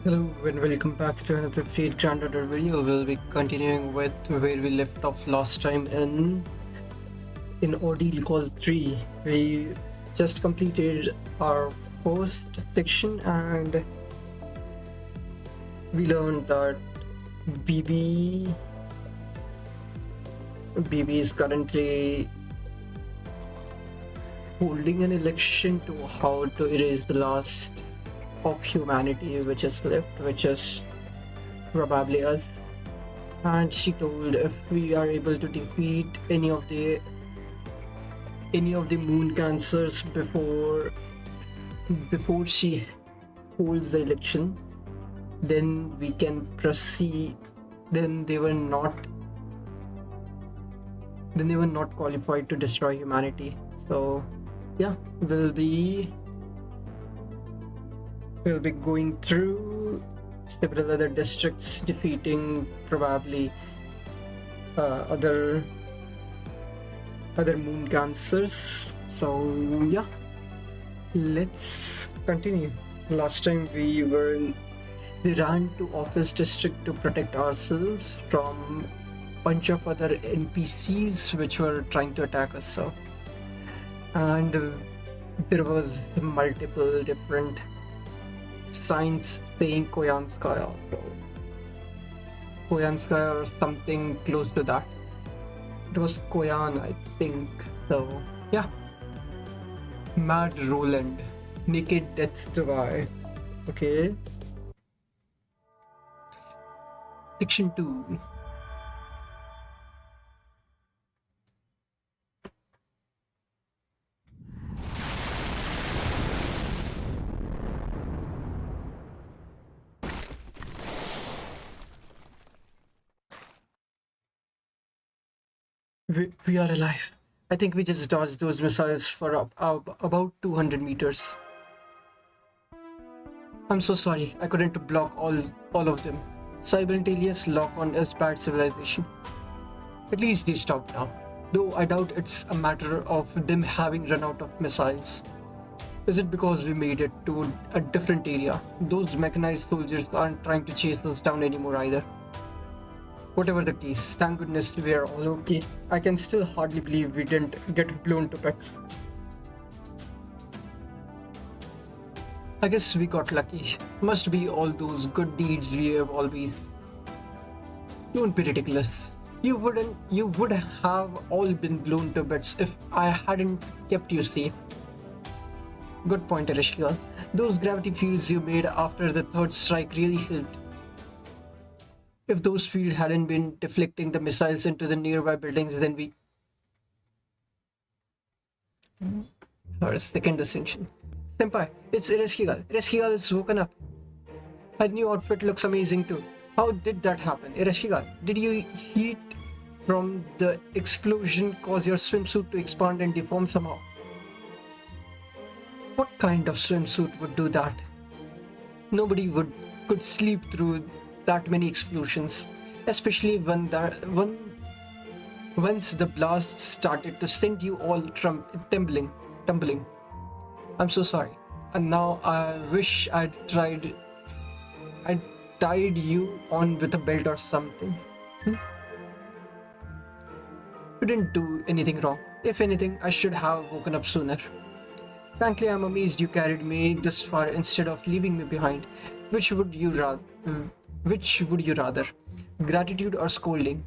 Hello and welcome back to another Fate Granddaughter video. We'll be continuing with where we left off last time in Ordeal Call 3. We just completed our first section and we learned that BB BB is currently holding an election to how to erase the last of humanity which is left, which is probably us. And she told if we are able to defeat any of the moon cancers before she holds the election, then we can proceed. Then they were not qualified to destroy humanity. So yeah, we'll be going through several other districts, defeating probably other moon cancers. So yeah, let's continue. Last time we ran to office district to protect ourselves from bunch of other NPCs which were trying to attack us. And there was multiple different signs saying Koyanskaya. So Koyanskaya or something close to that. It was Koyan, I think. So yeah. Mad Roland. Naked Death Devi. Okay. Section 2. We are alive. I think we just dodged those missiles for about 200 meters. I'm so sorry. I couldn't block all of them. Simultaneous lock-on is bad civilization. At least they stopped now. Though I doubt it's a matter of them having run out of missiles. Is it because we made it to a different area? Those mechanized soldiers aren't trying to chase us down anymore either. Whatever the case, thank goodness we are all okay. I can still hardly believe we didn't get blown to bits. I guess we got lucky. Must be all those good deeds we have always. Don't be ridiculous. You would have all been blown to bits if I hadn't kept you safe. Good point, Ereshkigal. Those gravity fields you made after the third strike really helped. If those fields hadn't been deflecting the missiles into the nearby buildings, then we... Our second ascension. Senpai, it's Ereshkigal. Ereshkigal is woken up. Her new outfit looks amazing too. How did that happen? Ereshkigal, did you heat from the explosion cause your swimsuit to expand and deform somehow? What kind of swimsuit would do that? Nobody could sleep through that many explosions, especially once the blast started to send you all tumbling. I'm so sorry, and now I wish I'd tied you on with a belt or something. You didn't do anything wrong. If anything, I should have woken up sooner. Frankly, I'm amazed you carried me this far instead of leaving me behind. Which would you rather? Gratitude or scolding?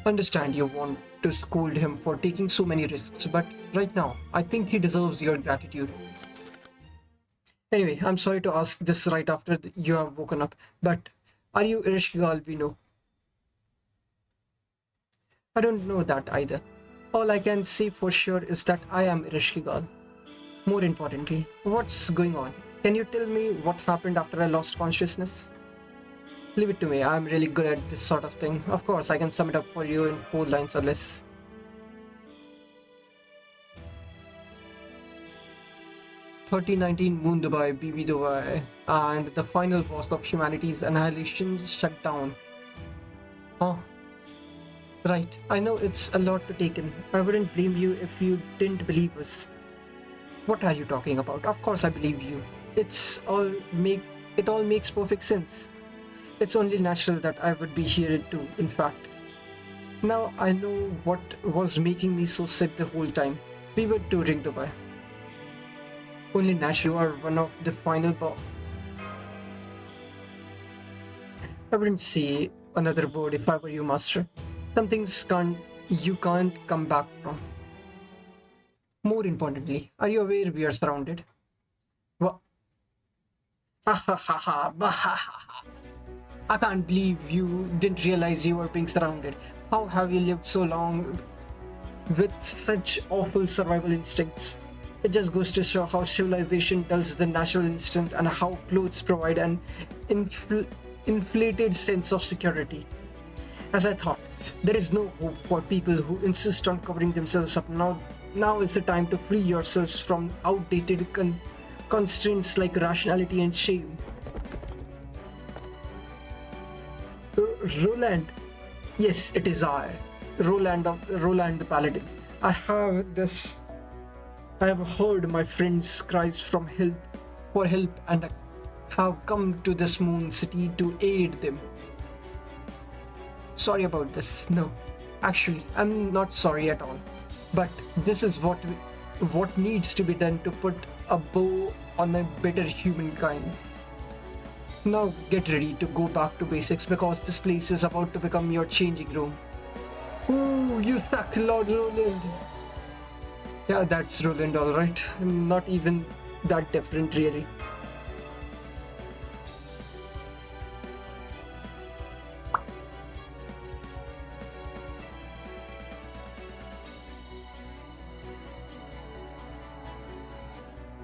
Understand you want to scold him for taking so many risks, but right now, I think he deserves your gratitude. Anyway, I'm sorry to ask this right after you have woken up, but are you Ereshkigal we know? I don't know that either. All I can say for sure is that I am Ereshkigal. More importantly, what's going on? Can you tell me what happened after I lost consciousness? Leave it to me, I'm really good at this sort of thing. Of course, I can sum it up for you in 4 lines or less. "3019 Moon Dubai, BB Dubai, and the final boss of humanity's annihilation shut down." Huh? Right, I know it's a lot to take in. I wouldn't blame you if you didn't believe us. What are you talking about? Of course I believe you. It's all It all makes perfect sense. It's only natural that I would be here too, in fact. Now I know what was making me so sick the whole time. We were touring Dubai. Only natural you are one of the final I wouldn't say another word if I were you, Master. Some things you can't come back from. More importantly, are you aware we are surrounded? What? Ha ha ha ha! Bah, ha ha ha! I can't believe you didn't realize you were being surrounded. How have you lived so long with such awful survival instincts? It just goes to show how civilization dulls the natural instinct and how clothes provide an inflated sense of security. As I thought, there is no hope for people who insist on covering themselves up. Now is the time to free yourselves from outdated constraints like rationality and shame. Roland. Yes, it is I, Roland the Paladin. I have heard my friends' cries for help and have come to this moon city to aid them. Sorry about this. No, actually, I'm not sorry at all. But this is what needs to be done to put a bow on a better humankind. Now get ready to go back to basics because this place is about to become your changing room. Ooh, you suck, Lord Roland. Yeah, that's Roland, alright. Not even that different, really.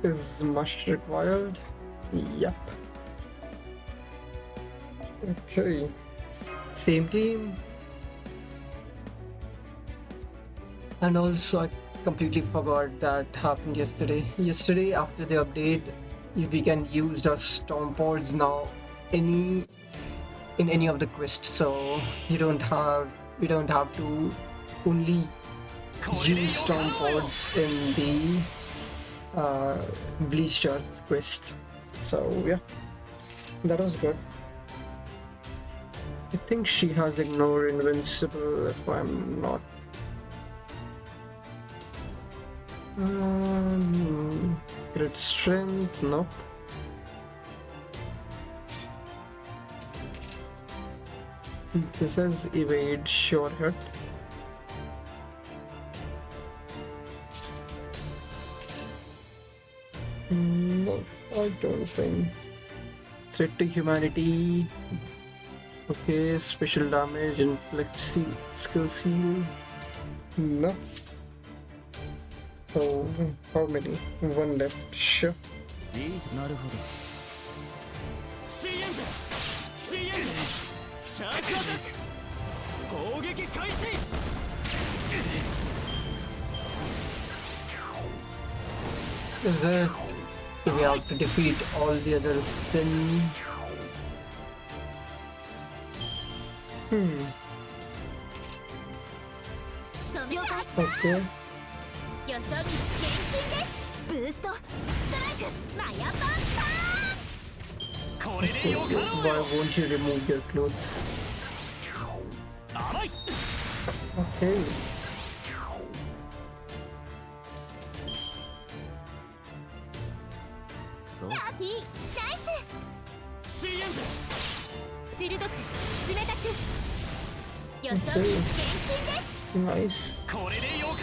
Is much required? Yep. Okay. Same team. And also, I completely forgot that happened yesterday. Yesterday, after the update, we can use the storm pods now in any of the quests. So we don't have to only use storm pods in the Bleached Earth quest. So yeah, that was good. I think she has ignored invincible if I'm not. Great strength, nope. This is evade sure hit. No, I don't think. Threat to humanity. Okay, special damage, inflict skill seal. No. Oh, how many? One left, sure. Is there? Do we have to defeat all the others then? Okay. Why won't you remove your clothes? Okay. Okay. Nice.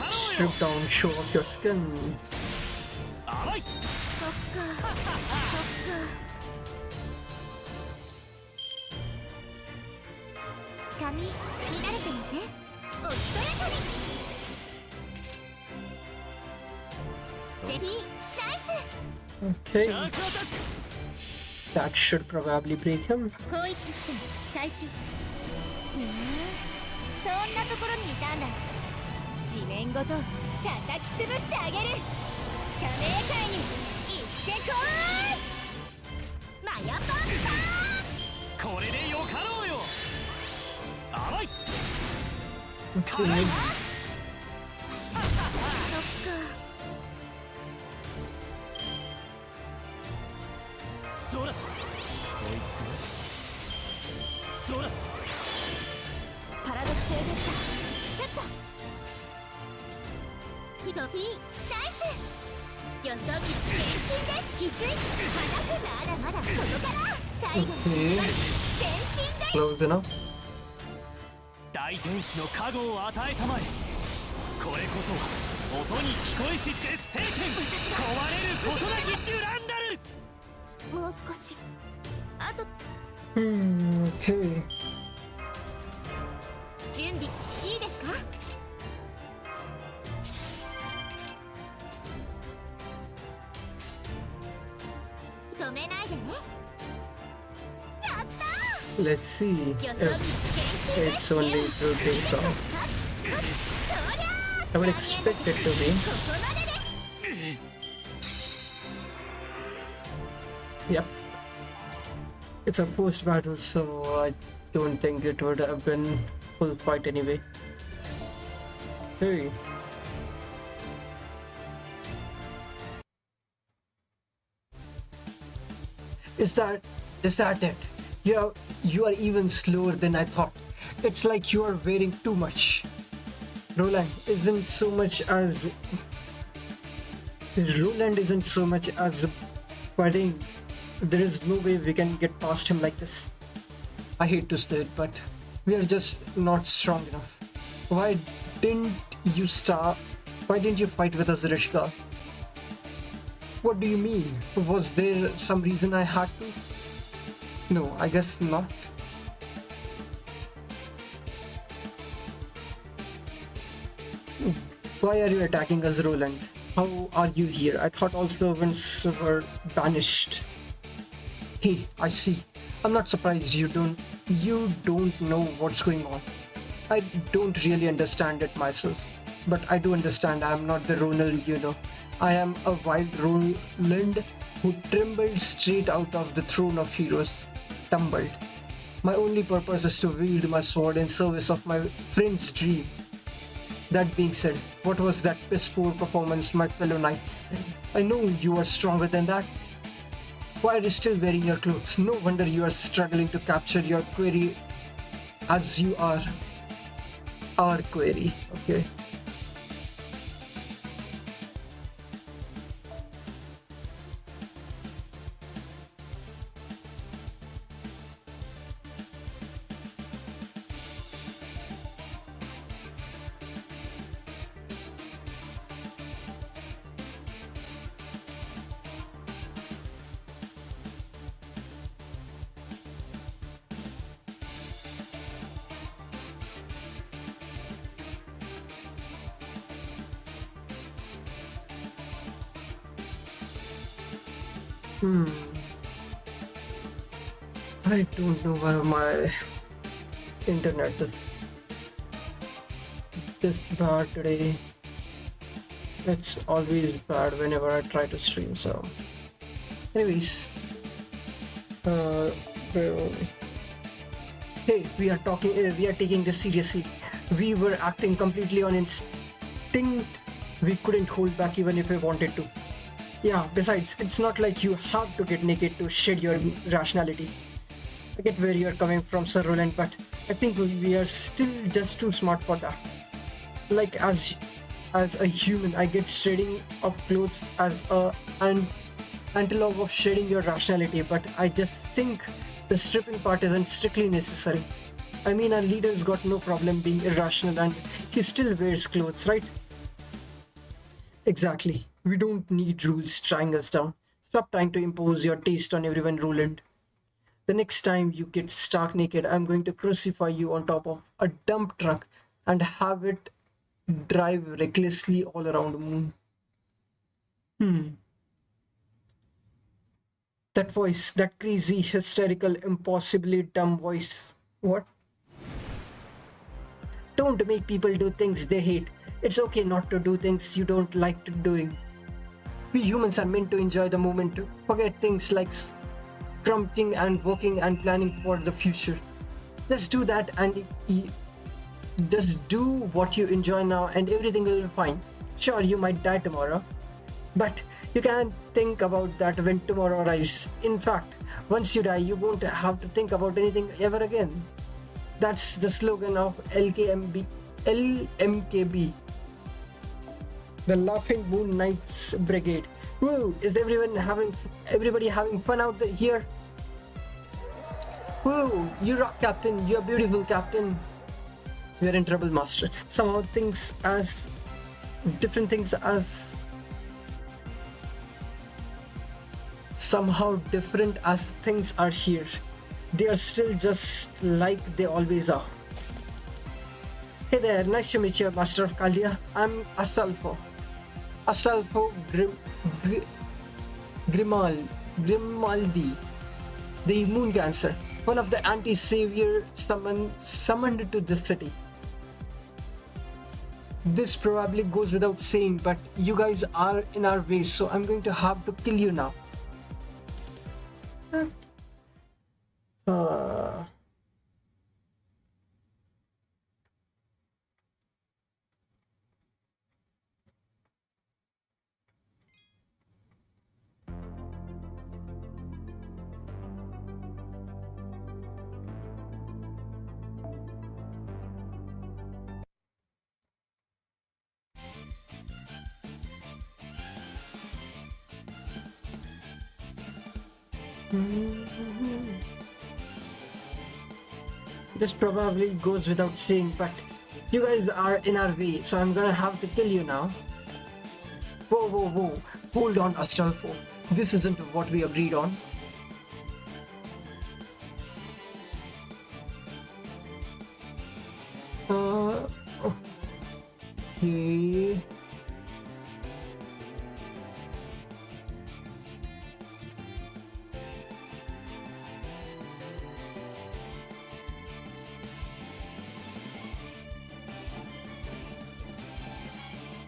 Strip down, show off your skin. Okay. That should probably break him. Okay. Okay, close enough. 大天使の加護を与えたまえ。これこそは音に聞こえし絶世剣。壊れることなきデュランダル。もう少しあと Okay. 準備いいですか？止めないでね。やった Let's see if it's only through takeoff. I would expect it to be. ここまでです。 Yep. It's a first battle, so I don't think it would have been full fight anyway. Hey. Is that it? You are even slower than I thought. It's like you are wearing too much. Roland isn't so much as budding. There is no way we can get past him like this. I hate to say it, but we are just not strong enough. Why didn't you fight with us, Rishka? What do you mean? Was there some reason I had to? No, I guess not. Why are you attacking us, Roland? How are you here? I thought all servants were banished. Hey, I see. I'm not surprised you don't know what's going on. I don't really understand it myself. But I do understand I am not the Ronald you know. I am a wild Roland who trembled straight out of the throne of heroes. Tumbled. My only purpose is to wield my sword in service of my friend's dream. That being said, what was that piss-poor performance, my fellow knights? I know you are stronger than that. Why are you still wearing your clothes? No wonder you are struggling to capture your quarry as you are our quarry. Okay. I don't know why my internet is this bad today. It's always bad whenever I try to stream, so anyways, bear with me. Hey, we are taking this seriously. We were acting completely on instinct. We couldn't hold back even if we wanted to. Yeah, besides, it's not like you have to get naked to shed your rationality. I get where you're coming from, Sir Roland, but I think we are still just too smart for that. Like, as a human, I get shedding of clothes as an antelope of shedding your rationality, but I just think the stripping part isn't strictly necessary. I mean, our leader's got no problem being irrational and he still wears clothes, right? Exactly. We don't need rules tying us down. Stop trying to impose your taste on everyone, Roland. The next time you get stark naked, I'm going to crucify you on top of a dump truck and have it drive recklessly all around the moon. That voice, that crazy, hysterical, impossibly dumb voice. What? Don't make people do things they hate. It's okay not to do things you don't like to doing. We humans are meant to enjoy the moment, to forget things like scrumping and working and planning for the future. Just do that and just do what you enjoy now and everything will be fine. Sure, you might die tomorrow, but you can't think about that when tomorrow arrives. In fact, once you die, you won't have to think about anything ever again. That's the slogan of LMKB. The Laughing Moon Knights Brigade. Woo! Is everybody having fun out there here? Woo! You rock, Captain. You're beautiful, Captain. We're in trouble, Master. Somehow different things are here. They are still just like they always are. Hey there, nice to meet you, Master of Caldia. I'm Astolfo. Astolfo Grimaldi, the Moon Dancer, one of the anti-savior summoned to this city. This probably goes without saying, but you guys are in our way, so I'm going to have to kill you now. This probably goes without saying, but you guys are in our way, so I'm gonna have to kill you now. Whoa. Hold on, Astolfo. This isn't what we agreed on. Okay.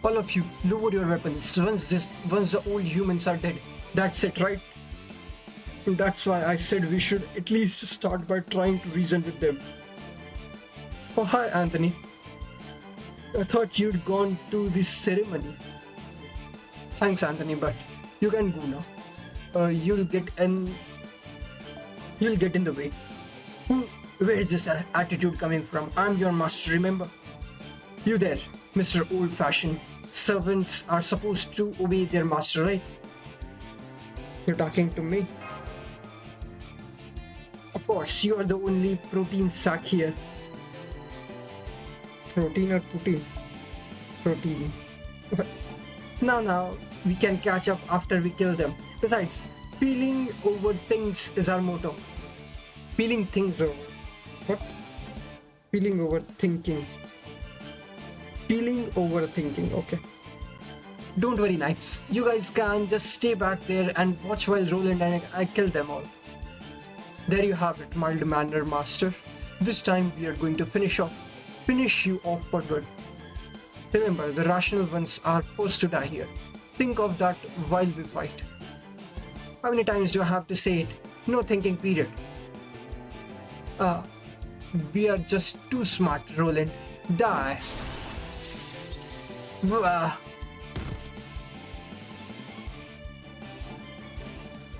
All of you, lower your weapons. Once the old humans are dead, that's it, right? And that's why I said we should at least start by trying to reason with them. Oh, hi, Anthony. I thought you'd gone to this ceremony. Thanks, Anthony, but you can go now. You'll get in the way. Where is this attitude coming from? I'm your master, remember? You there, Mr. Old-Fashioned. Servants are supposed to obey their master, right? You're talking to me. Of course, you are the only protein sack here. Protein or Putin? Protein. Now, we can catch up after we kill them. Besides, peeling over things is our motto. Peeling things over. What? Peeling over thinking. Overthinking, okay. Don't worry, knights. You guys can just stay back there and watch while Roland and I kill them all. There you have it, mild-mannered master. This time we are going to finish you off for good. Remember, the rational ones are forced to die here. Think of that while we fight. How many times do I have to say it? No thinking period. We are just too smart, Roland. Die.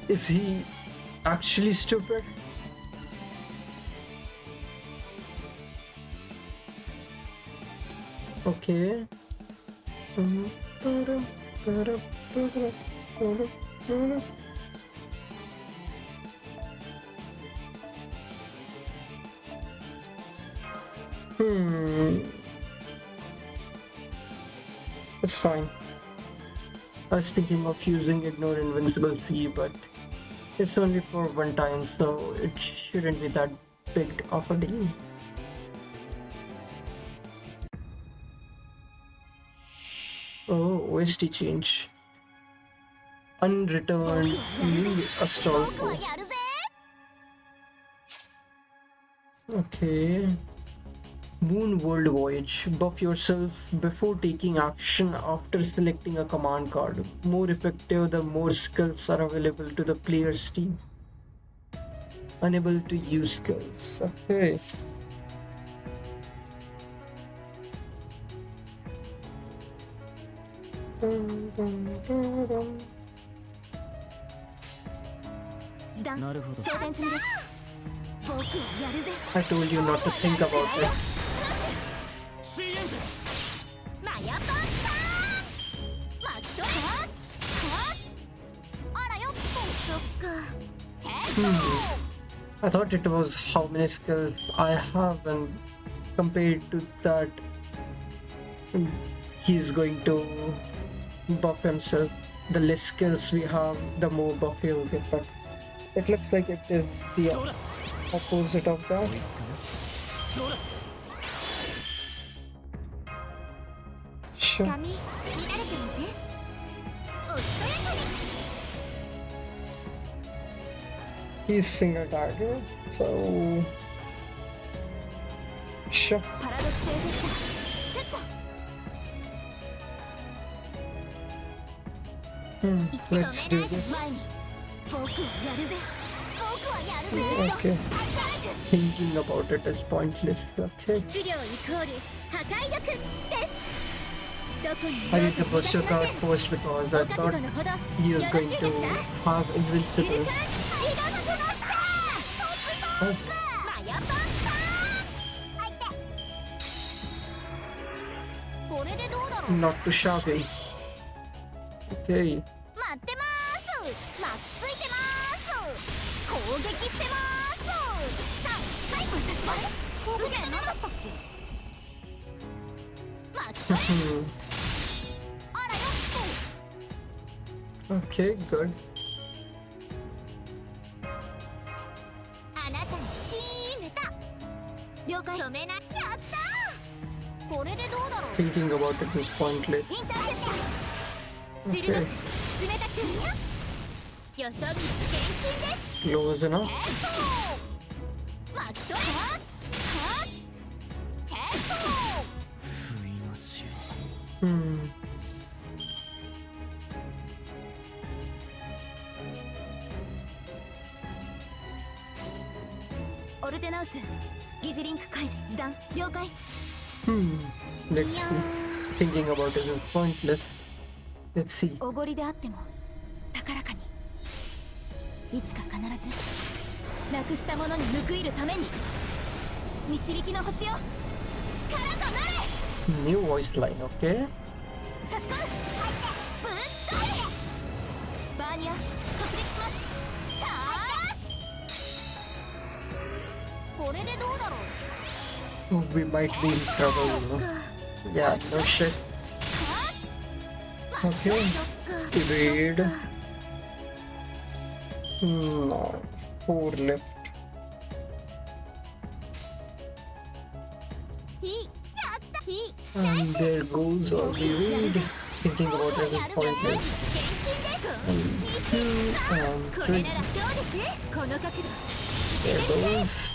Is he actually stupid? Okay. It's fine. I was thinking of using Ignore Invincible C, but it's only for one time, so it shouldn't be that big of a deal. Oh, OST change. Unreturned New Astolfo. Okay. Moon World Voyage. Buff yourself before taking action after selecting a command card. More effective the more skills are available to the player's team. Unable to use skills. Okay. I told you not to think about it. I thought it was how many skills I have, and compared to that, he's going to buff himself. The less skills we have, the more buff he'll get. But it looks like it is the そうだ opposite of that. そうだ Sure. 髪見られてますね。おしとやかに。 He's single target, so sure. パラドクスエフェクターセット。 Let's do this. 前に僕はやるぜ。僕はやるぜ。 Okay. Thinking about it is pointless. Okay. 質量イコール破壊力です。どこに I need to push your card first because I お覚 thought 悟のほど he よ was ろ going しい to ですか？ have フル invincible. カンアイドルスマッシャートップトップマヤパンパンチ入ってこれでどうだろう Not too shabby. Okay. 待ってまーす巻きついてまーす攻撃してまーすさあはい私は受けなかったっけ巻きついあらよっと Okay, good. あなたに決めた了解止めなやったーこれでどうだろう Thinking about it is pointless. インターセプター鋭く Okay. 冷たくにゃよそ見厳禁です Close enough. チェックマッチョはチェック不意の死 オルテナウス疑似リンク解除時短了解 Let's see. Thinking about it is pointless. Let's see. おごりであっても高らかにいつか必ずなくしたものに報いるために導きの星よ力となれ New voice line, okay? 差し込む入ってぶっといバーニア突撃しますたーこれでどうだろう Oh, we might be in trouble, you know. Yeah, no shit. Okay. Evade. No. 4 left. ひやったひ And there goes all the evade. Thinking about it is pointless. 2 and これ 3. ならどうですこの角度 There goes.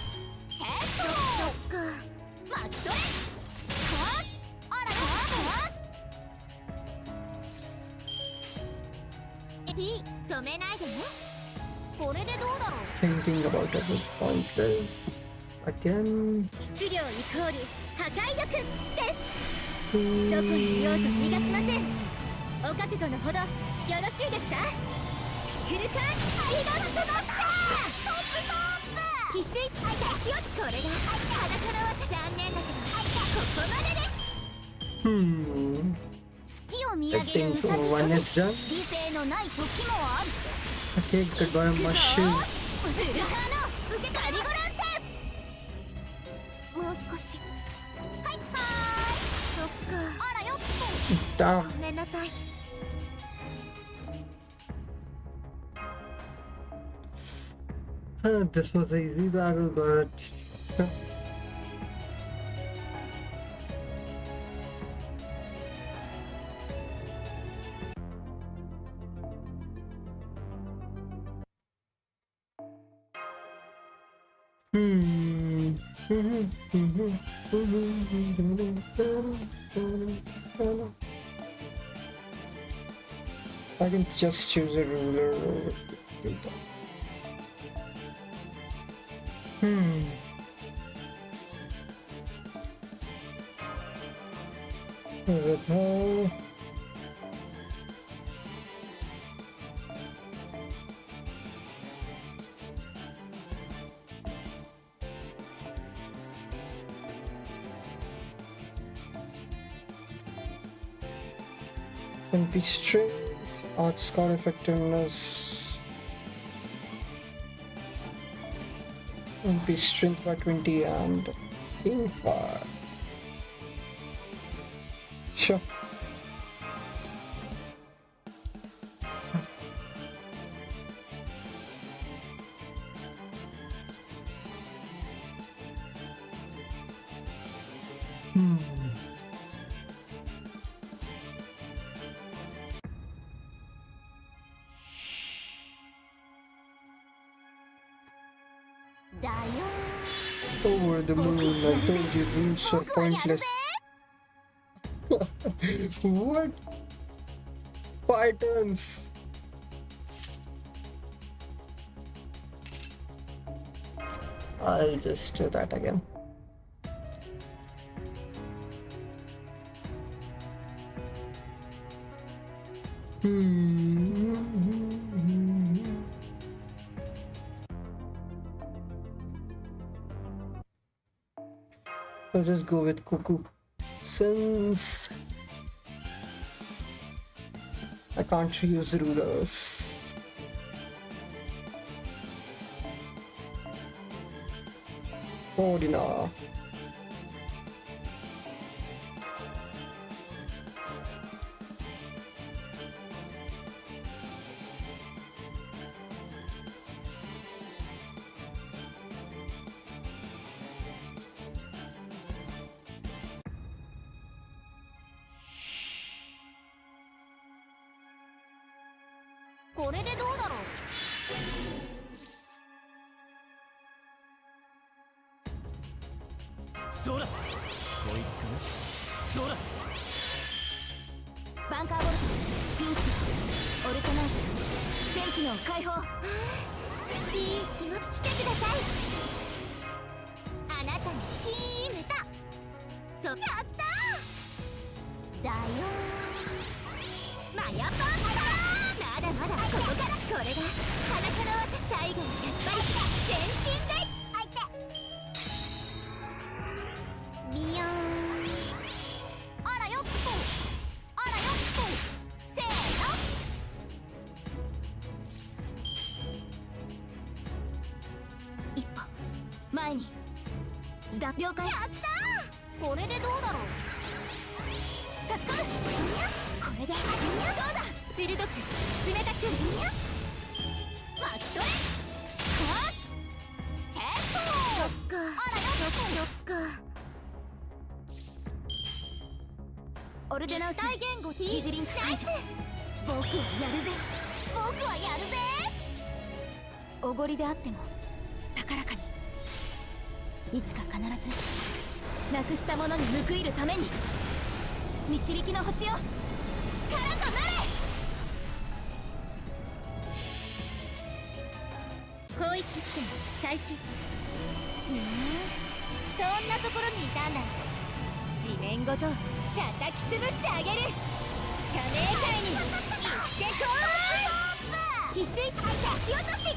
チェックそっかマッチョレはあらはひ止めないでねこれでどうだろう Thinking about it is pointless. Again. 質量イコール破壊力ですどこにいようと逃がしませんお覚悟のほどよろしいですかクルカンアイドルスマッシャートップトップ翡翠気をこれが裸のは残念だけどここまでです月を見上 I げるウ think サギ one is done. 理性のない時もある Okay, goodbye, mushroom. ウルカの受けカリゴランテもう少しはいはーいそっかあらよっと Damn. ごめんなさい This was an easy battle, but I can just choose a ruler. With how? Can be straight, art scar effectiveness. Increase strength by 20 and aim fire. Sure. Over the moon, I told you rules are pointless. What? 5 turns. I'll just do that again. I'll just go with Cuckoo since I can't use rulers. Ordina.そうだこいつかなそうだバンカーボルトピンチオルトナンス全機能解放いい気も来てくださいあなたにいいネタとやっただよマヤパンまだまだここからこれが裸の最後のやっぱり全身でビヨーンあらよっとあらよっとせーの一歩前に自弾了解やったーこれでどうだろう差し込むこれでどうだ鋭く冷たくマットレはっチェックそっかあらよそっかオルデナウス大言語疑似リンク解除僕はやるぜ僕はやるぜおごりであっても高らかにいつか必ずなくしたものに報いるために導きの星よ力となれ広域スキャン開始そんなところにいたんだ地面ごと叩き潰してあげる地下メーカーに行ってこーい翡翠叩き落とし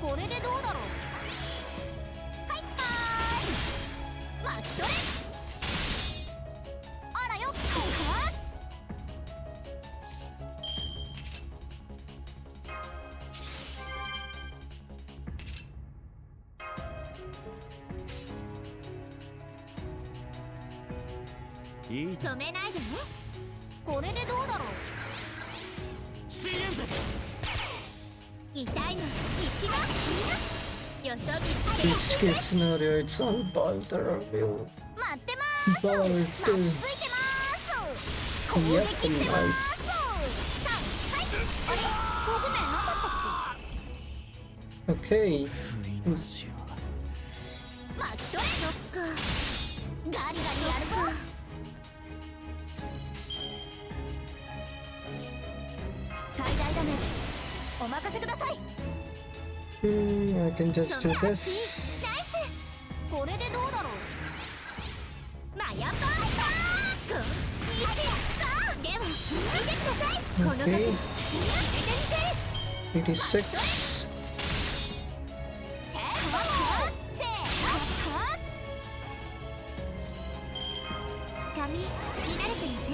これでどうだろうはいマットレあらよっいい止めないでねこれでどうだろうシエンゼ痛いの行きますよそ見 Best case scenario, it's all Baltarabio. 待ってまーす Baltar. ついてまーす攻撃 Yep, してまー nice. すさあはいあれ工具名なかったっ Okay. 不意の死はけマットレそっかガリガリやるぞ最大ダメージお任せください I can just do this. ナイスこれでどうだろうマヤパーターこんにちはでは見てくださいこの時 Okay. 入れてみて 86. チェックせーの髪乱れてますね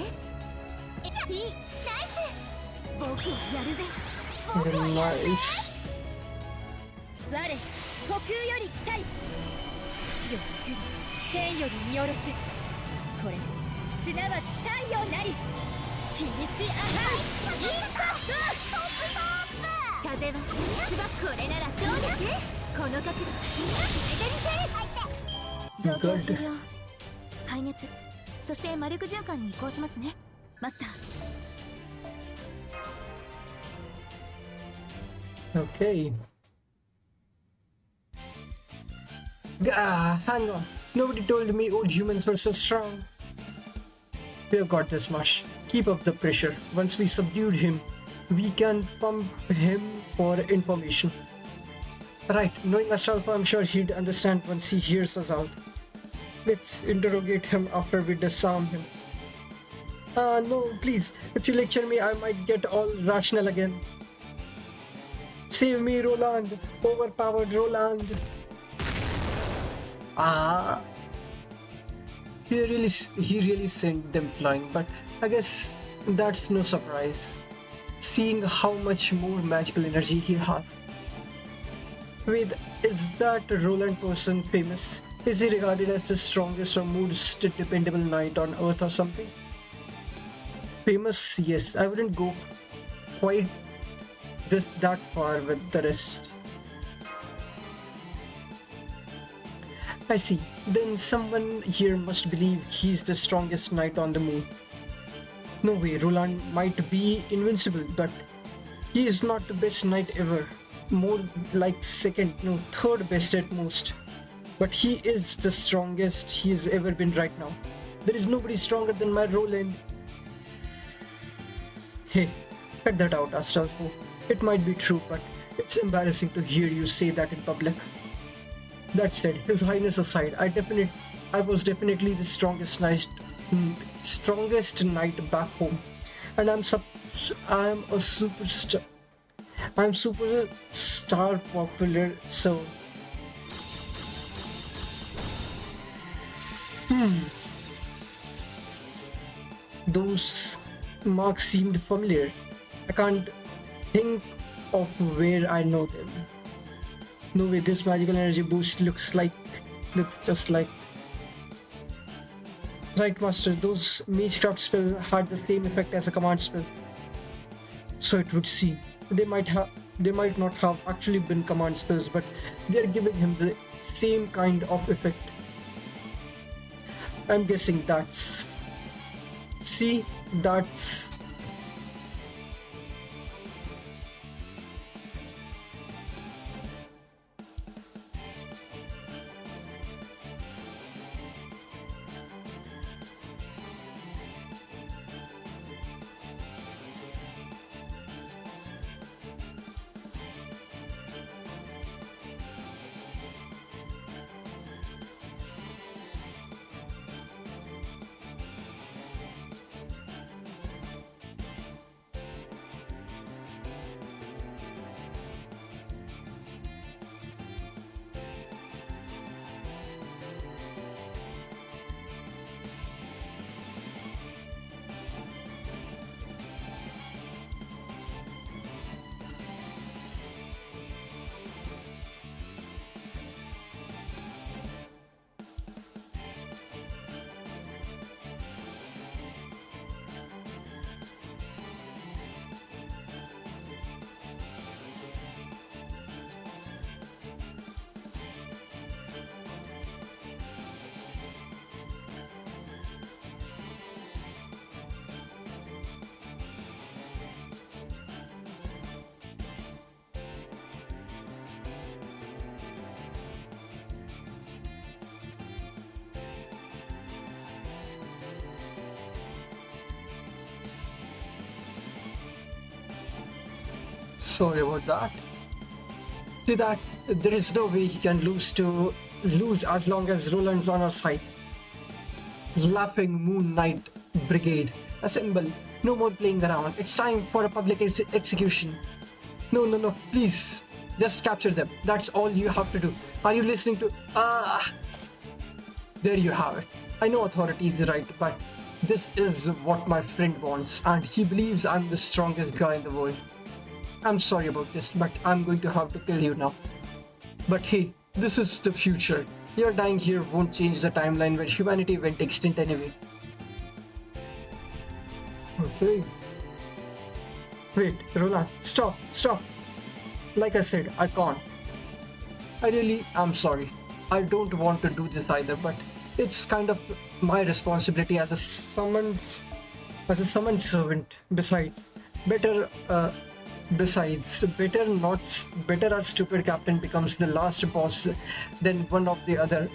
いいナイス僕はやるぜ僕はやるぜ Nice. 虚空より来たり地を作り天より見下ろすこれすなわち太陽なり日にちアハイインパクト風はつばこれならどうですこの角度状況終了排熱そして魔力循環に移行しますねマスター Okay. Hang on. Nobody told me old humans were so strong. We've got this much. Keep up the pressure. Once we subdued him, we can pump him for information. Right, knowing Astolfo, I'm sure he'd understand once he hears us out. Let's interrogate him after we disarm him. No, please. If you lecture me, I might get all rational again. Save me, Roland! Overpowered Roland! He really sent them flying, but I guess that's no surprise, seeing how much more magical energy he has. Wait, is that Roland person famous? Is he regarded as the strongest or most dependable knight on Earth or something? Famous, yes. I wouldn't go quite that far with the rest. I see. Then someone here must believe he's the strongest knight on the moon. No way, Roland might be invincible, but he is not the best knight ever. More like second, no, third best at most. But he is the strongest he has ever been right now. There is nobody stronger than my Roland. Hey, cut that out, Astolfo. It might be true, but it's embarrassing to hear you say that in public. That said, His Highness aside, I was definitely the strongest knight back home, and I'm a superstar. I'm superstar popular, so. Those marks seemed familiar. I can't think of where I know them. No way, this magical energy boost looks just like. Right, Master, those magecraft spells had the same effect as a command spell. So it would seem. They might not have actually been command spells, but they're giving him the same kind of effect. I'm guessing that's. See, that's. Sorry about that. See that? There is no way he can lose as long as Roland's on our side. Lapping Moon Knight Brigade. Assemble. No more playing around. It's time for a public execution. No, please. Just capture them. That's all you have to do. Are you listening to... There you have it. I know authority is right, but this is what my friend wants, and he believes I'm the strongest guy in the world. I'm sorry about this, but I'm going to have to kill you now. But hey, this is the future. Your dying here won't change the timeline where humanity went extinct anyway. Okay. Wait, Roland, stop, stop. Like I said, I can't. I really am sorry. I don't want to do this either, but it's kind of my responsibility as a summoned servant. Better our stupid captain becomes the last boss than one of the other.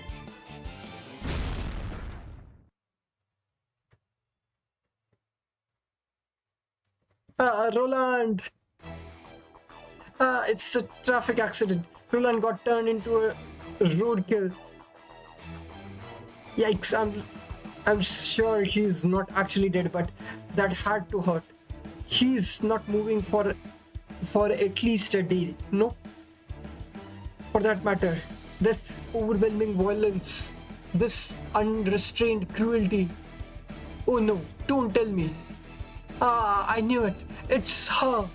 Roland! It's a traffic accident. Roland got turned into a roadkill. Yikes, I'm sure he's not actually dead, but that had to hurt. He's not moving for at least a day. No. For that matter, this overwhelming violence, this unrestrained cruelty. Oh no, don't tell me. I knew it. It's her.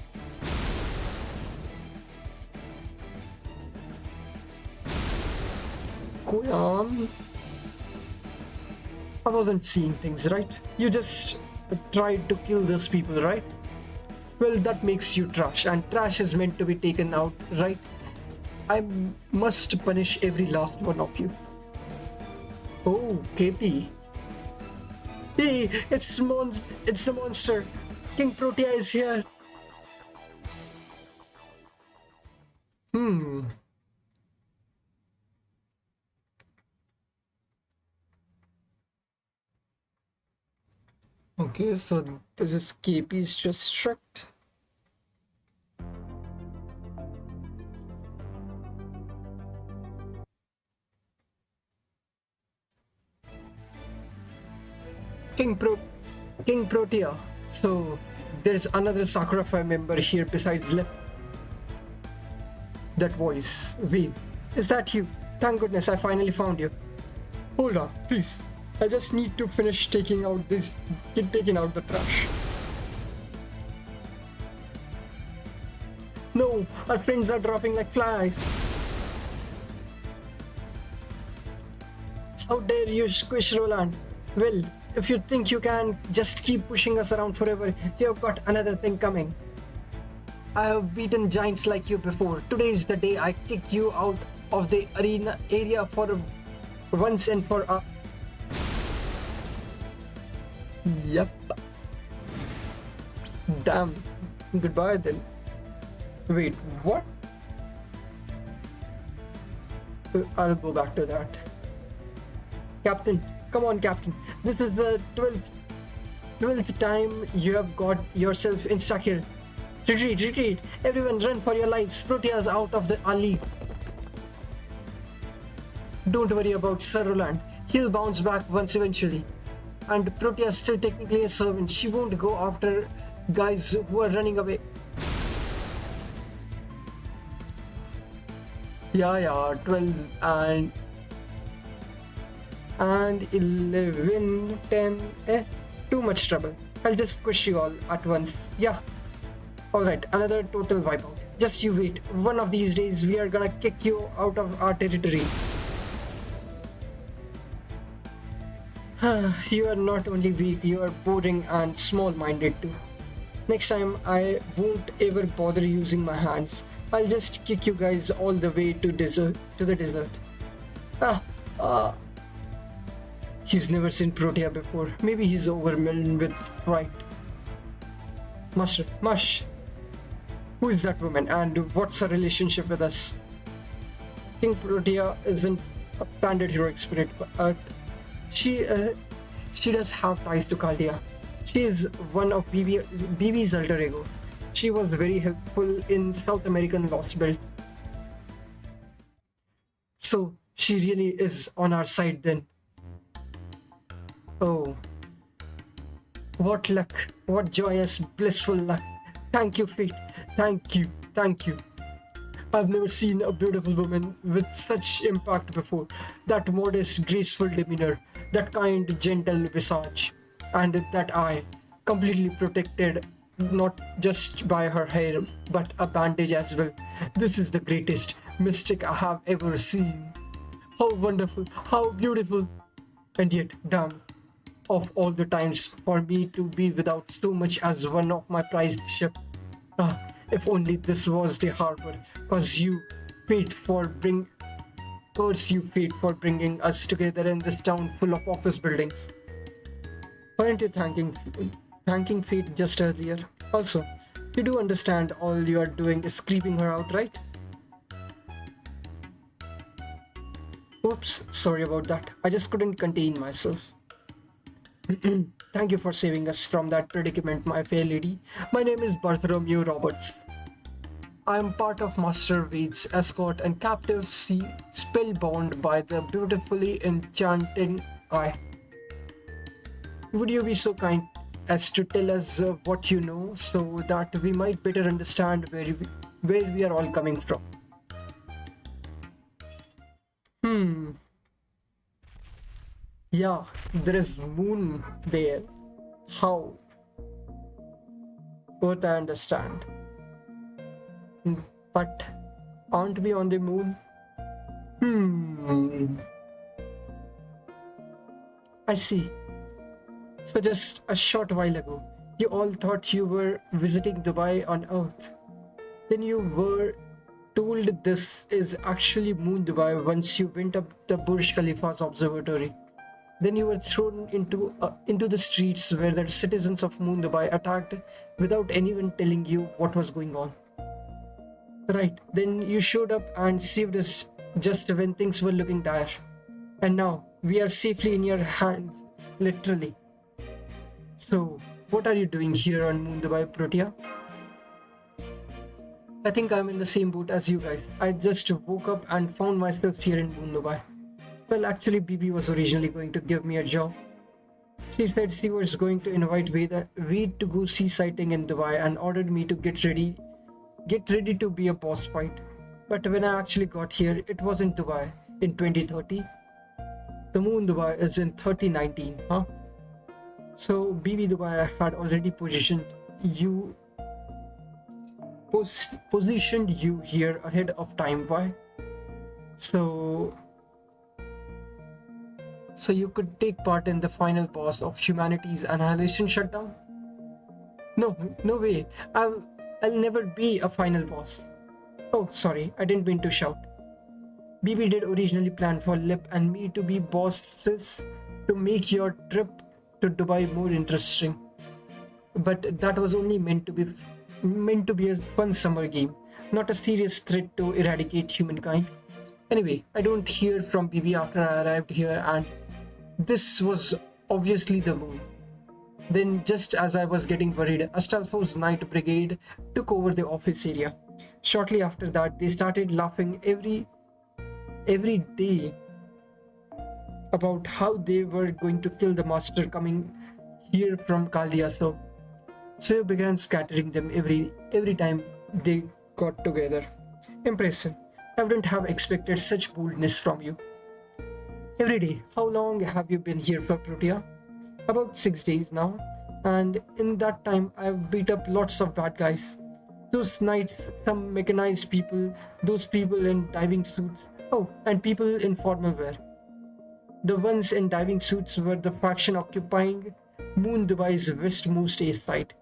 Koyan. I wasn't seeing things, right? You just tried to kill those people, right? Well, that makes you trash, and trash is meant to be taken out, right? I must punish every last one of you. Oh, KP. Hey, it's the monster. King Protea is here. Okay, so this is KP's destruct. King Protea. So there's another Sakura 5 member here besides Lip. That voice. Wait, is that you? Thank goodness I finally found you. Hold on, please. I just need to finish taking out the trash. No, our friends are dropping like flies. How dare you squish Roland? Well, if you think you can just keep pushing us around forever, you've got another thing coming. I have beaten giants like you before. Today is the day I kick you out of the arena area for once and for all. Yep. Damn. Goodbye then. Wait, what? I'll go back to that. Captain, come on, Captain. This is the 12th time you have got yourself insta-killed. Retreat, retreat. Everyone run for your lives. Protea's out of our league. Don't worry about Sir Roland. He'll bounce back once eventually. And Protea's still technically a servant. She won't go after guys who are running away. Yeah, 12 and 11, 10, too much trouble. I'll just squish you all at once. Yeah. Alright, another total wipeout. Just you wait. One of these days we are gonna kick you out of our territory. You are not only weak, you are boring and small-minded too. Next time I won't ever bother using my hands. I'll just kick you guys all the way to the desert. He's never seen Protea before. Maybe he's overwhelmed with fright. Master, Mush, who is that woman and what's her relationship with us? King Protea isn't a standard heroic spirit, but she does have ties to Chaldea. She is one of BB's alter ego. She was very helpful in South American Lost Belt. So she really is on our side then. Oh, what luck, what joyous, blissful luck. Thank you, fate. Thank you. I've never seen a beautiful woman with such impact before. That modest, graceful demeanor, that kind, gentle visage, and that eye, completely protected not just by her hair, but a bandage as well. This is the greatest. mystic I have ever seen. How wonderful, how beautiful. And yet, damn, of all the times for me to be without so much as one of my prized ship. Ah, if only this was the harbor, curse you fate for bringing us together in this town full of office buildings. Weren't you thanking fate just earlier? Also, you do understand all you are doing is creeping her out, right? Oops, sorry about that. I just couldn't contain myself. Thank you for saving us from that predicament, my fair lady. My name is Bartholomew Roberts. I am part of Master Wade's escort and captive sea, spellbound by the beautifully enchanting eye. Would you be so kind as to tell us what you know so that we might better understand where we are all coming from? Yeah, there is moon there. How? What I understand. But aren't we on the moon? I see. So just a short while ago, you all thought you were visiting Dubai on Earth. Then you were told this is actually Moon Dubai once you went up the Burj Khalifa's observatory. Then you were thrown into the streets where the citizens of Moon Dubai attacked without anyone telling you what was going on. Right, then you showed up and saved us just when things were looking dire. And now we are safely in your hands, literally. So, what are you doing here on Moon Dubai, Protea? I think I'm in the same boat as you guys. I just woke up and found myself here in Moon Dubai. Well, actually, Bibi was originally going to give me a job. She said she was going to invite Wade to go see sighting in Dubai and ordered me to get ready to be a boss fight. But when I actually got here, it wasn't Dubai in 2030. The Moon Dubai is in 3019, huh? So BB Dubai had already positioned you here ahead of time. Why? So you could take part in the final boss of humanity's annihilation shutdown? No way. I'll never be a final boss. Oh, sorry, I didn't mean to shout. BB did originally plan for Lip and me to be bosses to make your trip to Dubai more interesting. But that was only meant to be a fun summer game, not a serious threat to eradicate humankind. Anyway, I don't hear from BB after I arrived here, and this was obviously the moon. Then, just as I was getting worried, Astolfo's Night Brigade took over the office area. Shortly after that, they started laughing every day about how they were going to kill the master coming here from Kaldia. So you began scattering them every time they got together. Impressive. I wouldn't have expected such boldness from you. Every day. How long have you been here for, Protea? About 6 days now, and in that time I've beat up lots of bad guys. Those knights, some mechanized people, those people in diving suits, and people in formal wear. The ones in diving suits were the faction occupying Moon Dubai's westmost east side.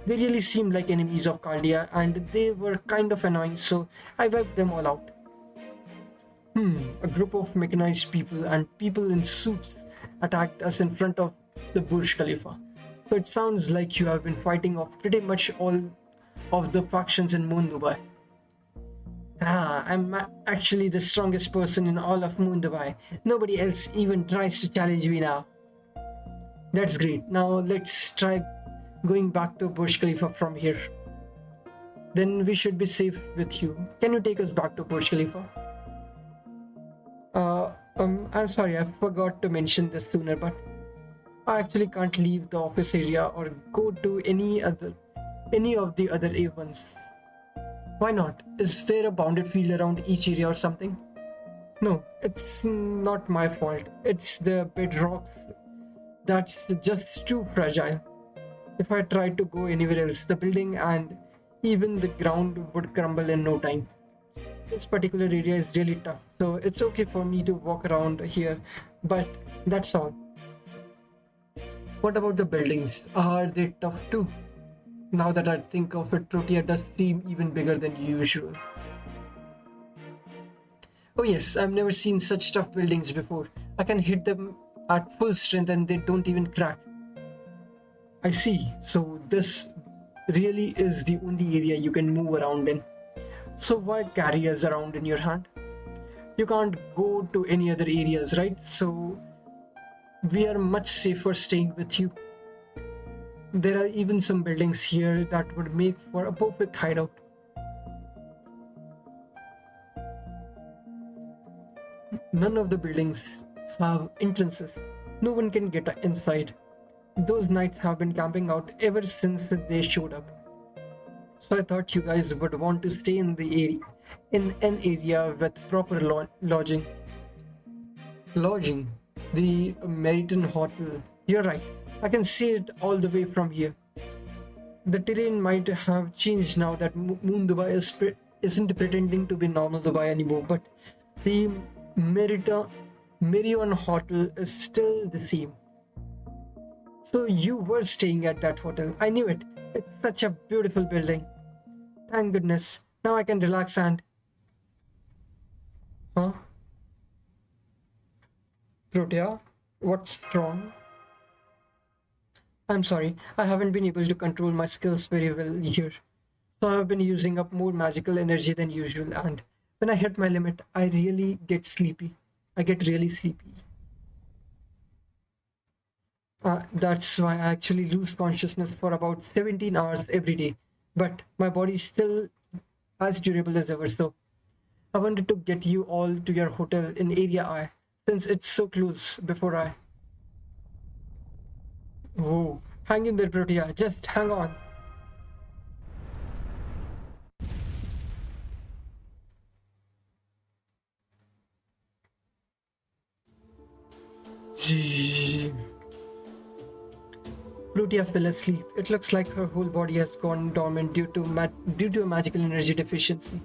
They really seemed like enemies of Kaldia, and they were kind of annoying, so I wiped them all out. A group of mechanized people and people in suits attacked us in front of the Burj Khalifa. So it sounds like you have been fighting off pretty much all of the factions in Moon Dubai. I'm actually the strongest person in all of Moon Dubai. Nobody else even tries to challenge me now. That's great. Now let's try going back to Burj Khalifa from here. Then we should be safe with you. Can you take us back to Burj Khalifa? I'm sorry, I forgot to mention this sooner, but I actually can't leave the office area or go to any of the other A1s. Why not? Is there a bounded field around each area or something? No, it's not my fault. It's the bedrocks that's just too fragile. If I tried to go anywhere else, the building and even the ground would crumble in no time. This particular area is really tough, so it's okay for me to walk around here, but that's all. What about the buildings? Are they tough too? Now that I think of it, Protea does seem even bigger than usual. Oh yes, I've never seen such tough buildings before. I can hit them at full strength and they don't even crack. I see, so this really is the only area you can move around in. So why carry us around in your hand? You can't go to any other areas, right? So we are much safer staying with you. There are even some buildings here that would make for a perfect hideout. None of the buildings have entrances. No one can get inside. Those knights have been camping out ever since they showed up. So I thought you guys would want to stay in an area with proper lodging. Lodging? The Meriton Hotel. You're right. I can see it all the way from here. The terrain might have changed now that Moon Dubai isn't pretending to be normal Dubai anymore, but the Meriton Hotel is still the same. So you were staying at that hotel. I knew it. It's such a beautiful building. Thank goodness. Now I can relax and... Huh? Protea? What's wrong? I'm sorry. I haven't been able to control my skills very well here. So I've been using up more magical energy than usual, and when I hit my limit, I really get sleepy. I get really sleepy. That's why I actually lose consciousness for about 17 hours every day. But my body's still as durable as ever, so I wanted to get you all to your hotel in Area I, since it's so close before I... Whoa, hang in there, Protea, just hang on. Gee. Protea fell asleep. It looks like her whole body has gone dormant due to a magical energy deficiency.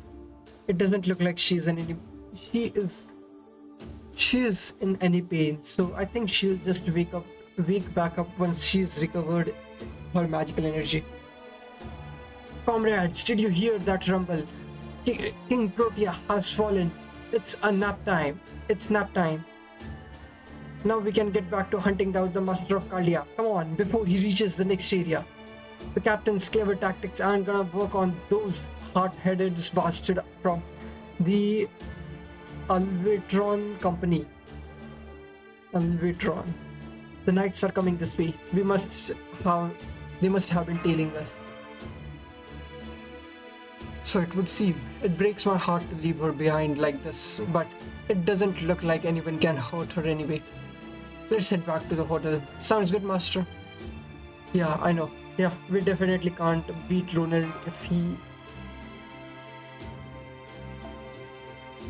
It doesn't look like she is in any pain, so I think she'll just wake back up once she's recovered her magical energy. Comrades, did you hear that rumble? King Protea has fallen. It's nap time. It's nap time. Now we can get back to hunting down the Master of Kaldia. Come on, before he reaches the next area. The captain's clever tactics aren't gonna work on those hard-headed bastards from the Alvetron company. Alvetron. The knights are coming this way. They must have been tailing us. So it would seem. It breaks my heart to leave her behind like this, but it doesn't look like anyone can hurt her anyway. Let's head back to the hotel. Sounds good, Master? Yeah, I know. Yeah, we definitely can't beat Ronald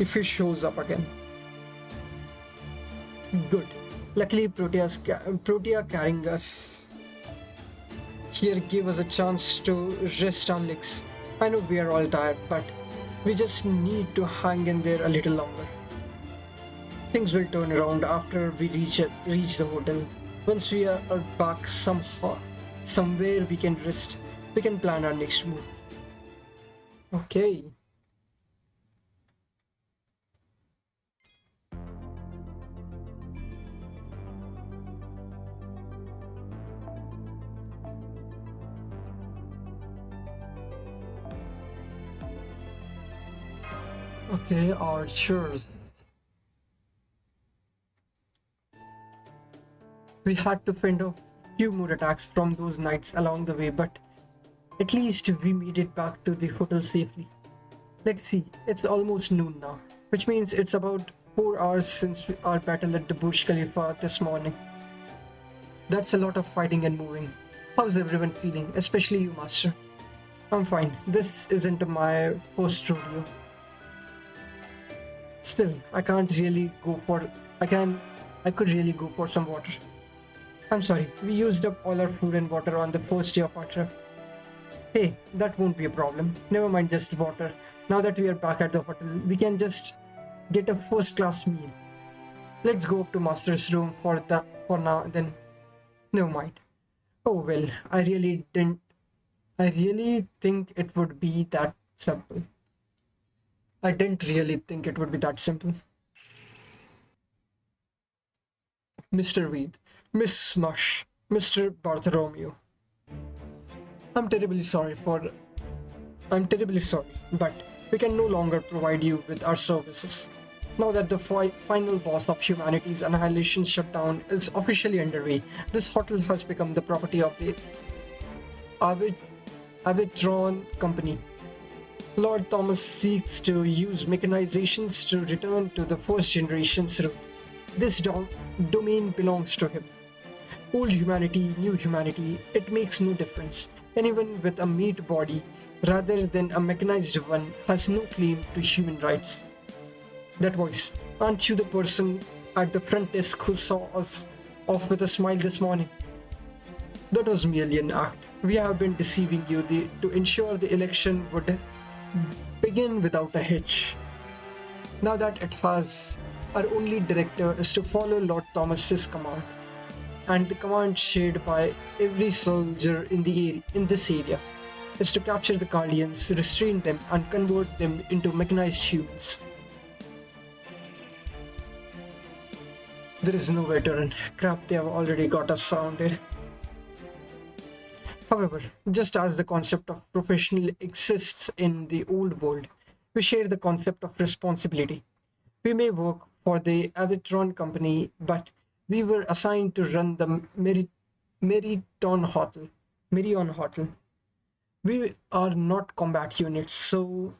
if he shows up again. Good. Luckily, Protea carrying us here gave us a chance to rest our legs. I know we are all tired, but we just need to hang in there a little longer. Things will turn around after we reach the hotel. Once we are back somewhere we can rest, we can plan our next move. Okay. Okay, archers. We had to fend off few more attacks from those knights along the way, but at least we made it back to the hotel safely. Let's see, it's almost noon now, which means it's about 4 hours since our battle at the Burj Khalifa this morning. That's a lot of fighting and moving. How's everyone feeling, especially you, Master? I'm fine. This isn't my first rodeo. Still, I could really go for some water. I'm sorry, we used up all our food and water on the first day of our trip. Hey, that won't be a problem. Never mind just water. Now that we are back at the hotel, we can just get a first-class meal. Let's go up to Master's room for now, then never mind. Oh well, I really think it would be that simple. I didn't really think it would be that simple. Mr. Reed, Miss Mush, Mr. Bartholomew. I'm terribly sorry, but we can no longer provide you with our services. Now that the final boss of humanity's annihilation shutdown is officially underway, this hotel has become the property of the Avitron Company. Lord Thomas seeks to use mechanizations to return to the first generation's root. This domain belongs to him. Old humanity, new humanity, it makes no difference. Anyone with a meat body rather than a mechanized one has no claim to human rights. That voice, aren't you the person at the front desk who saw us off with a smile this morning? That was merely an act. We have been deceiving you to ensure the election would begin without a hitch. Now that it has, our only director is to follow Lord Thomas's command, and the command shared by every soldier in this area is to capture the Guardians, restrain them, and convert them into mechanized humans. There is nowhere to run. Crap, they have already got us surrounded. However, just as the concept of professional exists in the old world, we share the concept of responsibility. We may work for the Avitron Company, but we were assigned to run the Meriton Hotel. We are not combat units, so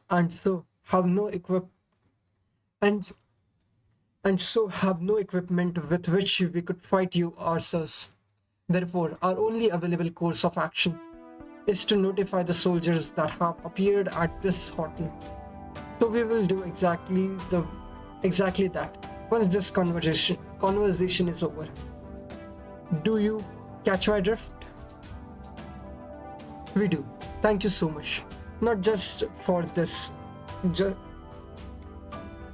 have no equipment with which we could fight you ourselves. Therefore, our only available course of action is to notify the soldiers that have appeared at this hotel. So we will do exactly that once this conversation is over. Do you catch my drift? We do. Thank you so much. Not just for this,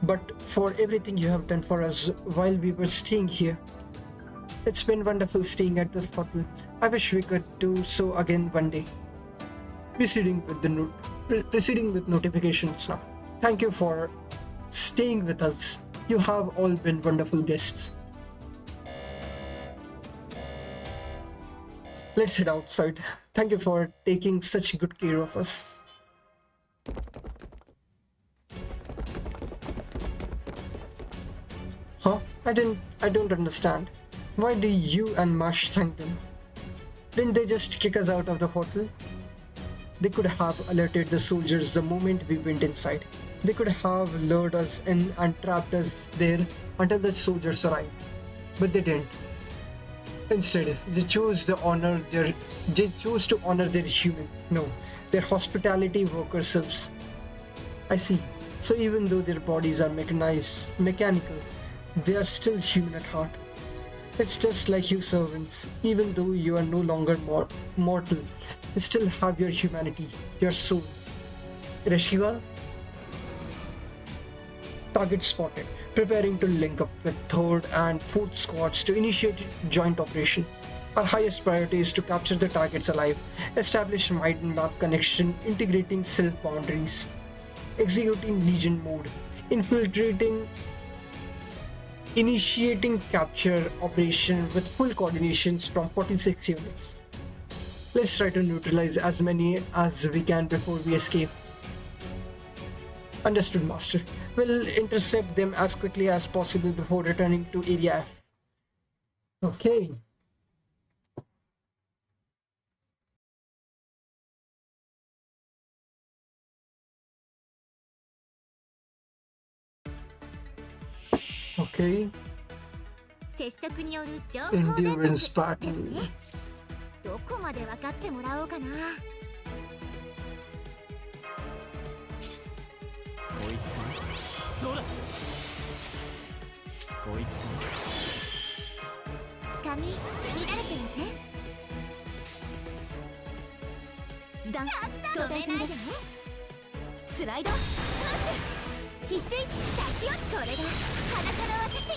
but for everything you have done for us while we were staying here. It's been wonderful staying at this hotel. I wish we could do so again one day. Proceeding with notifications now. Thank you for staying with us. You have all been wonderful guests. Let's head outside. Thank you for taking such good care of us. Huh? I don't understand. Why do you and Mash thank them? Didn't they just kick us out of the hotel? They could have alerted the soldiers the moment we went inside. They could have lured us in and trapped us there until the soldiers arrived. But they didn't. Instead, they chose to honor their their hospitality worker selves. I see. So even though their bodies are mechanical, they are still human at heart. It's just like you servants. Even though you are no longer mortal, you still have your humanity, your soul. Reshigal? Target spotted. Preparing to link up with 3rd and 4th squads to initiate joint operation. Our highest priority is to capture the targets alive, establish mind map connection, integrating self boundaries, executing Legion mode, initiating capture operation with full coordinations from 46 units. Let's try to neutralize as many as we can before we escape. Understood, Master. We'll intercept them as quickly as possible before returning to Area F. Okay. Okay. 接触による情報 Endurance battle. ですね。どこまで分かってもらおうかな。追いつかない。そうだ。追いつかない。髪乱れてません？示談装填済みです。スライドスマッシュ翡翠滝よ、これが裸の私。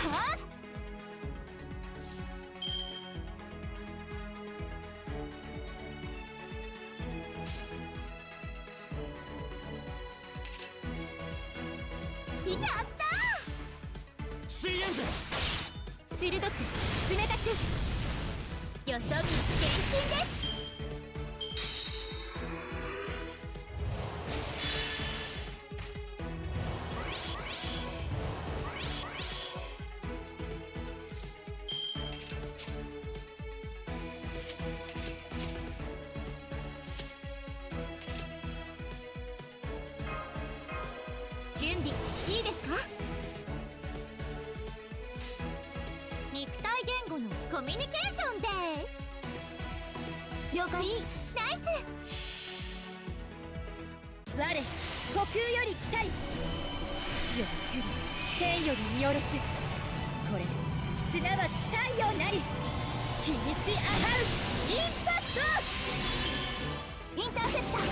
はっやったシーエンズー、鋭く冷たく、よそ見厳禁です。準備いいですか？肉体言語のコミュニケーションです。了解。ナイス。我呼吸より来たり、地を作り天より見下ろす。これすなわち太陽なり、気にちあはうインパクト。インターセプター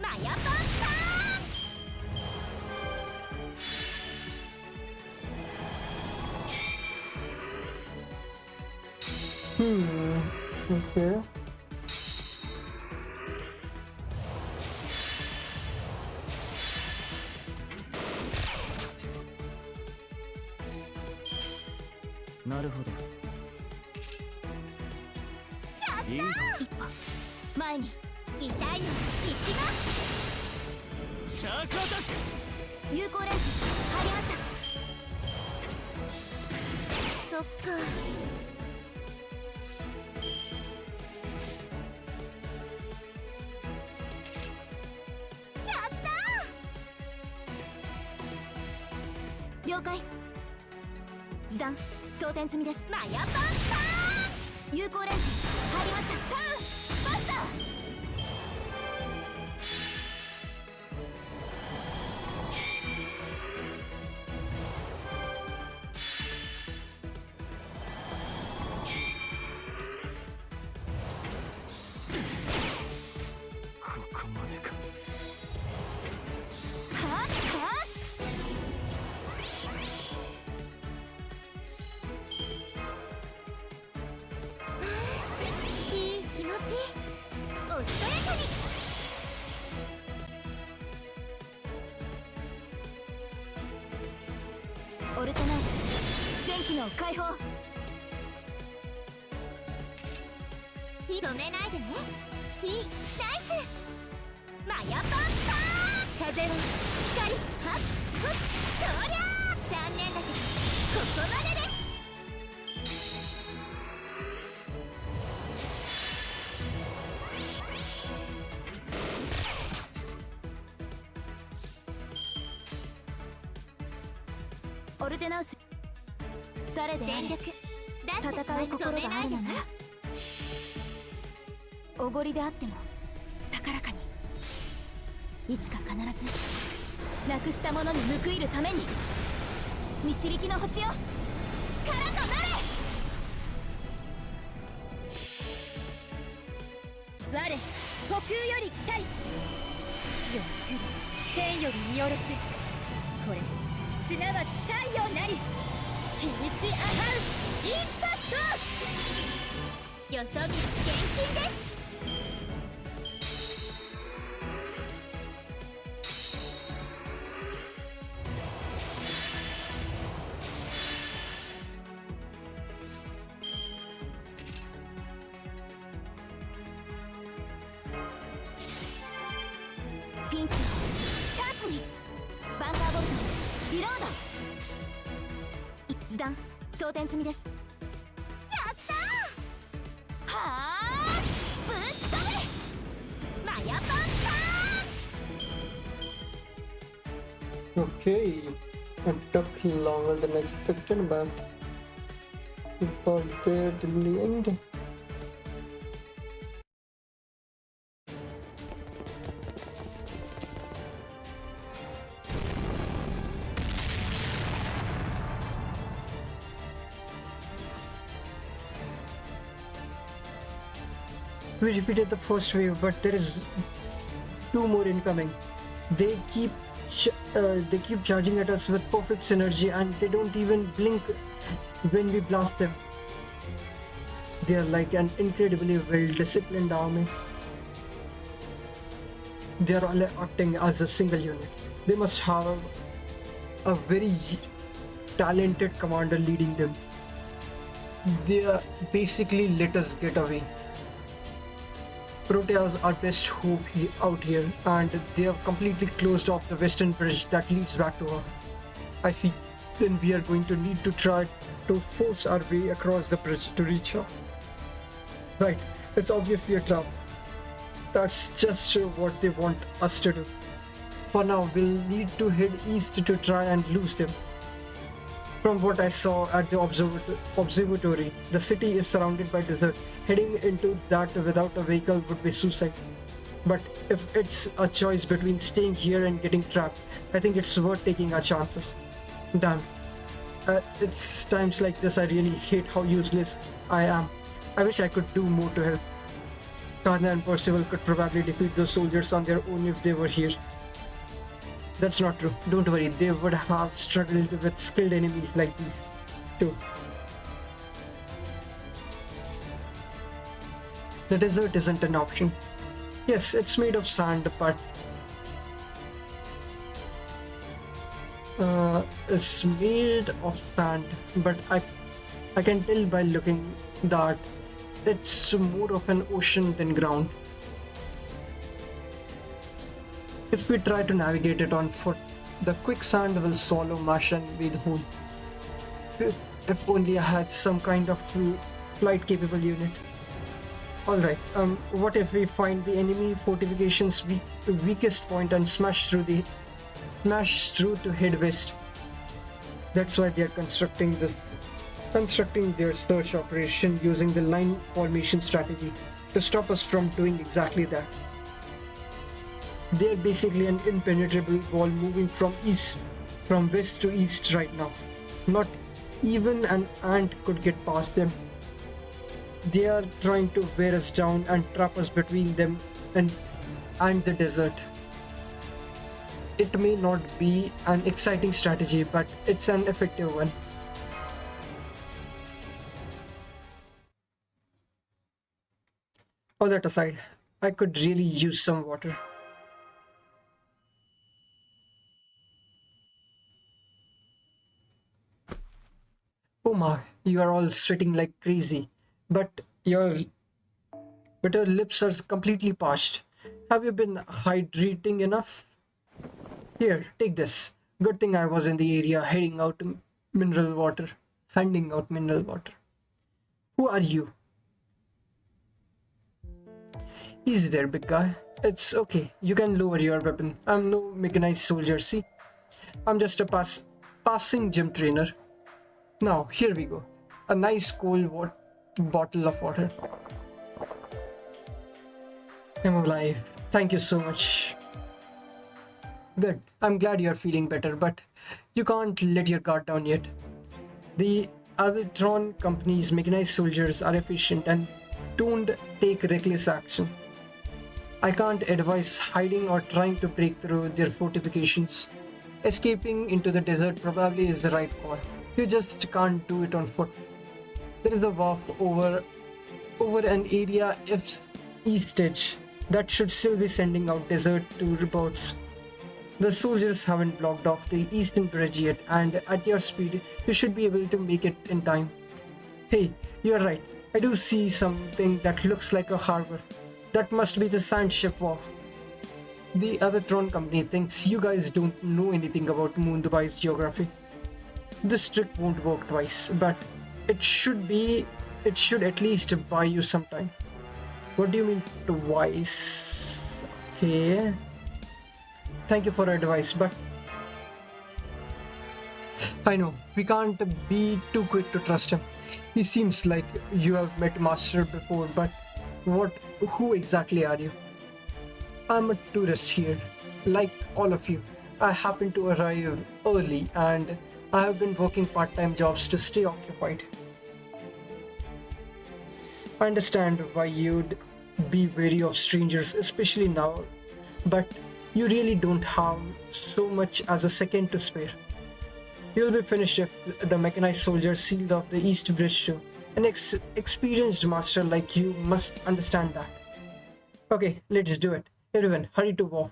マヤパンパンチ。Okay. なるほど。いいぞ。一歩前に。痛いの行きます。シャークアタック。有効レンジ入りました。そっか。やったー。了解。時短装填済みです。マヤパンパンチ。有効レンジ入りました。ターンバスター。ここまでか。はっはっいい気持ち。おしとやかに。オルテナンス全機能解放。止めないでね。いいナイス。マヤパンパン。風は光はっふっそりゃー。残念だけどここまでです。オルテナウス誰であれ全力出してしまい戦う心止めがないでね。あるのならおごりであっても高らかにいつか必ずなくしたものに報いるために導きの星よ力となれ。我呼吸より来たり、地を作り天より見下ろす。これすなわち太陽なり、気にちあはうインパクト。よそ見厳禁です。ピンチをチャンスに。バンカーボルトリロード。時短装填済みです。やったー。はあぶっ飛べ。マヤパンパンチ。 Okay. It took longer than expected, but we got there till the end. We defeated the first wave, but there is two more incoming. They keep charging at us with perfect synergy, and they don't even blink when we blast them. They are like an incredibly well-disciplined army. They are all acting as a single unit. They must have a very talented commander leading them. They basically let us get away. Proteas are best hope out here, and they have completely closed off the western bridge that leads back to her. I see. Then we are going to need to try to force our way across the bridge to reach her. Right, it's obviously a trap. That's just what they want us to do. For now, we'll need to head east to try and lose them. From what I saw at the observatory, the city is surrounded by desert. Heading into that without a vehicle would be suicide. But if it's a choice between staying here and getting trapped, I think it's worth taking our chances. Damn. It's times like this I really hate how useless I am. I wish I could do more to help. Karna and Percival could probably defeat those soldiers on their own if they were here. That's not true. Don't worry, they would have struggled with skilled enemies like these too. The desert isn't an option. Yes, it's made of sand, but it's made of sand, but I can tell by looking that it's more of an ocean than ground. If we try to navigate it on foot, the quicksand will swallow Mash and wade whole. If only I had some kind of flight capable unit. Alright, what if we find the enemy fortification's weakest point and smash through to head west? That's why they are constructing their search operation using the line formation strategy to stop us from doing exactly that. They are basically an impenetrable wall moving from west to east right now. Not even an ant could get past them. They are trying to wear us down and trap us between them and the desert. It may not be an exciting strategy, but it's an effective one. All that aside, I could really use some water. Oh my, you are all sweating like crazy, but your lips are completely parched. Have you been hydrating enough? Here, take this. Good thing I was in the area handing out mineral water. Who are you? Easy there, big guy. It's okay. You can lower your weapon. I'm no mechanized soldier, see? I'm just a passing gym trainer. Now, here we go. A nice cold bottle of water. I'm alive. Thank you so much. Good. I'm glad you're feeling better, but you can't let your guard down yet. The Albatron Company's mechanized soldiers are efficient and don't take reckless action. I can't advise hiding or trying to break through their fortifications. Escaping into the desert probably is the right call. You just can't do it on foot. There is a wharf over an area east edge that should still be sending out desert to reports. The soldiers haven't blocked off the eastern bridge yet, and at your speed, you should be able to make it in time. Hey, you're right. I do see something that looks like a harbor. That must be the sand ship wharf. The Albatron Company thinks you guys don't know anything about Moon Dubai's geography. This trick won't work twice, but it should at least buy you some time. What do you mean twice? Okay. Thank you for advice, but I know, we can't be too quick to trust him. He seems like you have met Master before, but who exactly are you? I'm a tourist here, like all of you. I happen to arrive early and I have been working part-time jobs to stay occupied. I understand why you'd be wary of strangers, especially now, but you really don't have so much as a second to spare. You'll be finished if the mechanized soldier sealed off the East Bridge too. An experienced master like you must understand that. Okay, let's do it. Everyone, hurry to war.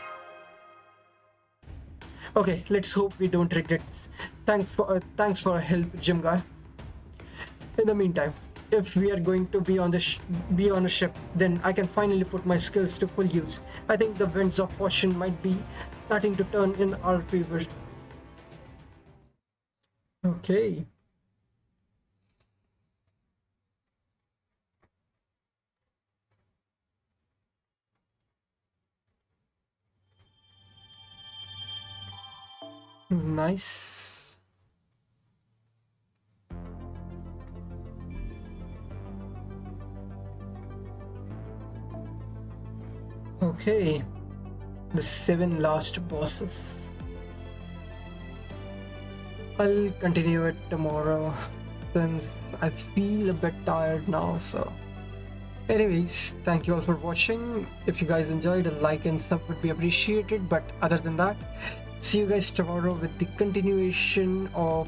Okay, let's hope we don't regret this. Thanks for help, Jimgar. In the meantime, if we are going to be on a ship, then I can finally put my skills to full use. I think the winds of fortune might be starting to turn in our favor. Okay. Nice. Okay. The 7 last bosses. I'll continue it tomorrow since I feel a bit tired now, so anyways, thank you all for watching. If you guys enjoyed, a like and sub would be appreciated, but other than that, see you guys tomorrow with the continuation of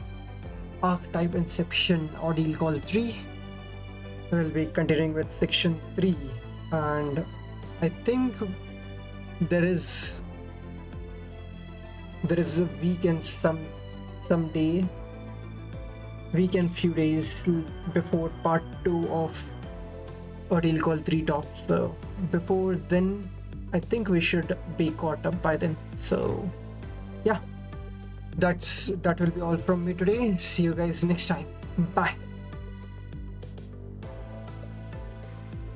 Archetype Inception Ordeal Call 3. We'll be continuing with section 3, and I think there is a weekend someday, few days before part 2 of Ordeal Call 3 drops. So before then, I think we should be caught up by then. So yeah, that will be all from me today. See you guys next time. Bye.